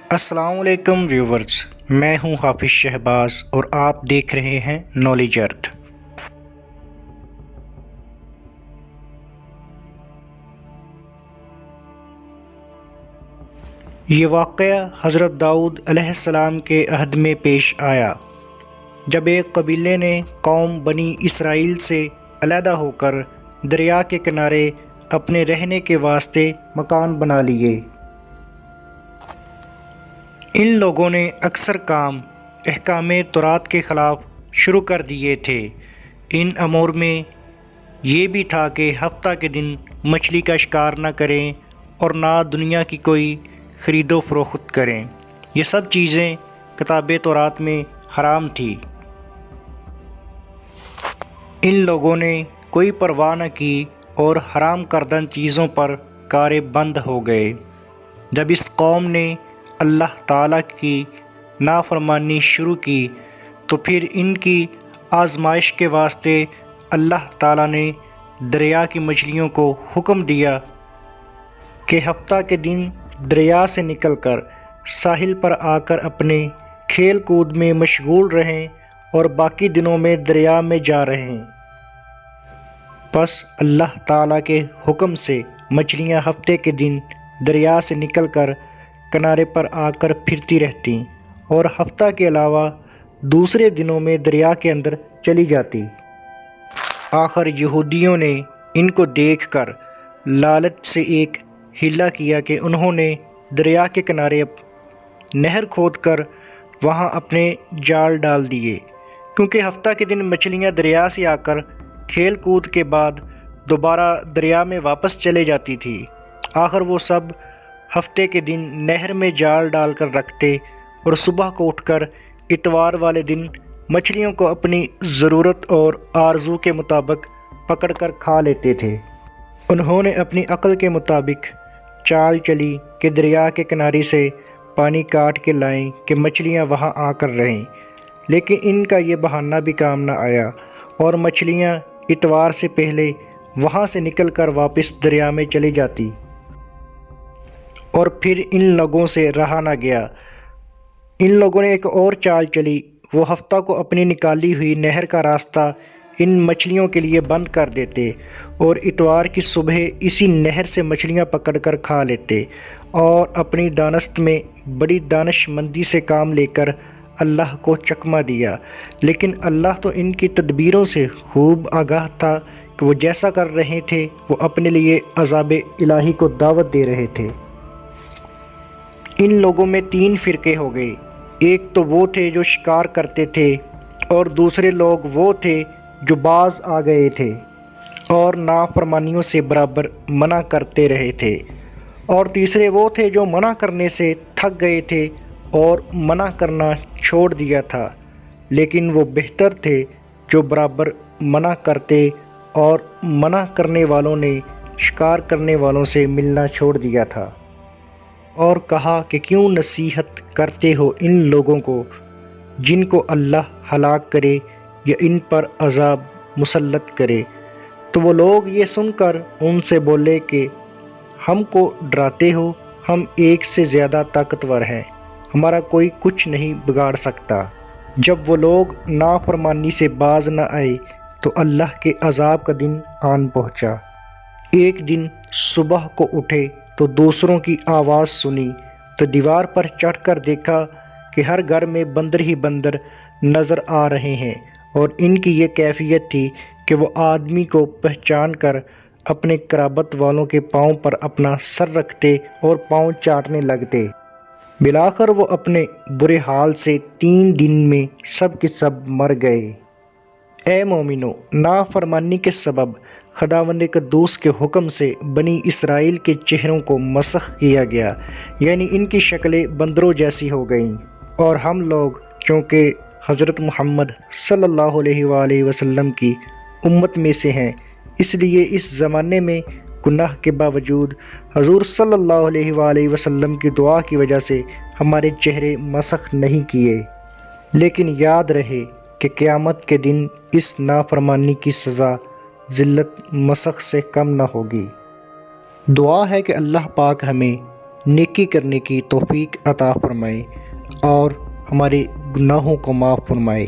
السلام علیکم ویورز، میں ہوں حافظ شہباز اور آپ دیکھ رہے ہیں نالج ارتھ۔ یہ واقعہ حضرت داؤد علیہ السلام کے عہد میں پیش آیا جب ایک قبیلے نے قوم بنی اسرائیل سے علیحدہ ہو کر دریا کے کنارے اپنے رہنے کے واسطے مکان بنا لیے۔ ان لوگوں نے اکثر کام احکام تورات کے خلاف شروع کر دیے تھے۔ ان امور میں یہ بھی تھا کہ ہفتہ کے دن مچھلی کا شکار نہ کریں اور نہ دنیا کی کوئی خرید و فروخت کریں۔ یہ سب چیزیں کتاب تورات میں حرام تھی۔ ان لوگوں نے کوئی پرواہ نہ کی اور حرام کردہ چیزوں پر کارے بند ہو گئے۔ جب اس قوم نے اللہ تعالیٰ کی نافرمانی شروع کی تو پھر ان کی آزمائش کے واسطے اللہ تعالیٰ نے دریا کی مچھلیوں کو حکم دیا کہ ہفتہ کے دن دریا سے نکل کر ساحل پر آ کر اپنے کھیل کود میں مشغول رہیں اور باقی دنوں میں دریا میں جا رہیں۔ پس اللہ تعالیٰ کے حکم سے مچھلیاں ہفتے کے دن دریا سے نکل کر کنارے پر آ کر پھرتی رہتیں اور ہفتہ کے علاوہ دوسرے دنوں میں دریا کے اندر چلی جاتی۔ آخر یہودیوں نے ان کو دیکھ کر لالچ سے ایک حیلہ کیا کہ انہوں نے دریا کے کنارے نہر کھود کر وہاں اپنے جال ڈال دیے، کیونکہ ہفتہ کے دن مچھلیاں دریا سے آ کر کھیل کود کے بعد دوبارہ دریا میں واپس چلے جاتی تھی۔ آخر وہ سب ہفتے کے دن نہر میں جال ڈال کر رکھتے اور صبح کو اٹھ کر اتوار والے دن مچھلیوں کو اپنی ضرورت اور آرزو کے مطابق پکڑ کر کھا لیتے تھے۔ انہوں نے اپنی عقل کے مطابق چال چلی کہ دریا کے کنارے سے پانی کاٹ کے لائیں کہ مچھلیاں وہاں آ کر رہیں، لیکن ان کا یہ بہانہ بھی کام نہ آیا اور مچھلیاں اتوار سے پہلے وہاں سے نکل کر واپس دریا میں چلی جاتی۔ اور پھر ان لوگوں سے رہا نہ گیا۔ ان لوگوں نے ایک اور چال چلی، وہ ہفتہ کو اپنی نکالی ہوئی نہر کا راستہ ان مچھلیوں کے لیے بند کر دیتے اور اتوار کی صبح اسی نہر سے مچھلیاں پکڑ کر کھا لیتے اور اپنی دانست میں بڑی دانش مندی سے کام لے کر اللہ کو چکمہ دیا۔ لیکن اللہ تو ان کی تدبیروں سے خوب آگاہ تھا کہ وہ جیسا کر رہے تھے وہ اپنے لیے عذاب الہی کو دعوت دے رہے تھے۔ ان لوگوں میں 3 فرقے ہو گئے۔ ایک تو وہ تھے جو شکار کرتے تھے، اور دوسرے لوگ وہ تھے جو باز آ گئے تھے اور نافرمانیوں سے برابر منع کرتے رہے تھے، اور تیسرے وہ تھے جو منع کرنے سے تھک گئے تھے اور منع کرنا چھوڑ دیا تھا، لیکن وہ بہتر تھے جو برابر منع کرتے اور منع کرنے والوں نے شکار کرنے والوں سے ملنا چھوڑ دیا تھا۔ اور کہا کہ کیوں نصیحت کرتے ہو ان لوگوں کو جن کو اللہ ہلاک کرے یا ان پر عذاب مسلط کرے۔ تو وہ لوگ یہ سن کر ان سے بولے کہ ہم کو ڈراتے ہو، ہم ایک سے زیادہ طاقتور ہیں، ہمارا کوئی کچھ نہیں بگاڑ سکتا۔ جب وہ لوگ نافرمانی سے باز نہ آئے تو اللہ کے عذاب کا دن آن پہنچا۔ ایک دن صبح کو اٹھے تو دوسروں کی آواز سنی تو دیوار پر چڑھ کر دیکھا کہ ہر گھر میں بندر ہی بندر نظر آ رہے ہیں، اور ان کی یہ کیفیت تھی کہ وہ آدمی کو پہچان کر اپنے قرابت والوں کے پاؤں پر اپنا سر رکھتے اور پاؤں چاٹنے لگتے۔ بالآخر وہ اپنے برے حال سے 3 دن میں سب کے سب مر گئے۔ اے مومنو، نافرمانی کے سبب خداوند قدوس کے حکم سے بنی اسرائیل کے چہروں کو مسخ کیا گیا، یعنی ان کی شکلیں بندروں جیسی ہو گئیں، اور ہم لوگ چونکہ حضرت محمد صلی اللہ علیہ وآلہ وسلم کی امت میں سے ہیں، اس لیے اس زمانے میں گناہ کے باوجود حضور صلی اللہ علیہ وآلہ وسلم کی دعا کی وجہ سے ہمارے چہرے مسخ نہیں کیے۔ لیکن یاد رہے کہ قیامت کے دن اس نافرمانی کی سزا ذلت مسخ سے کم نہ ہوگی۔ دعا ہے کہ اللہ پاک ہمیں نیکی کرنے کی توفیق عطا فرمائے اور ہمارے گناہوں کو معاف فرمائے۔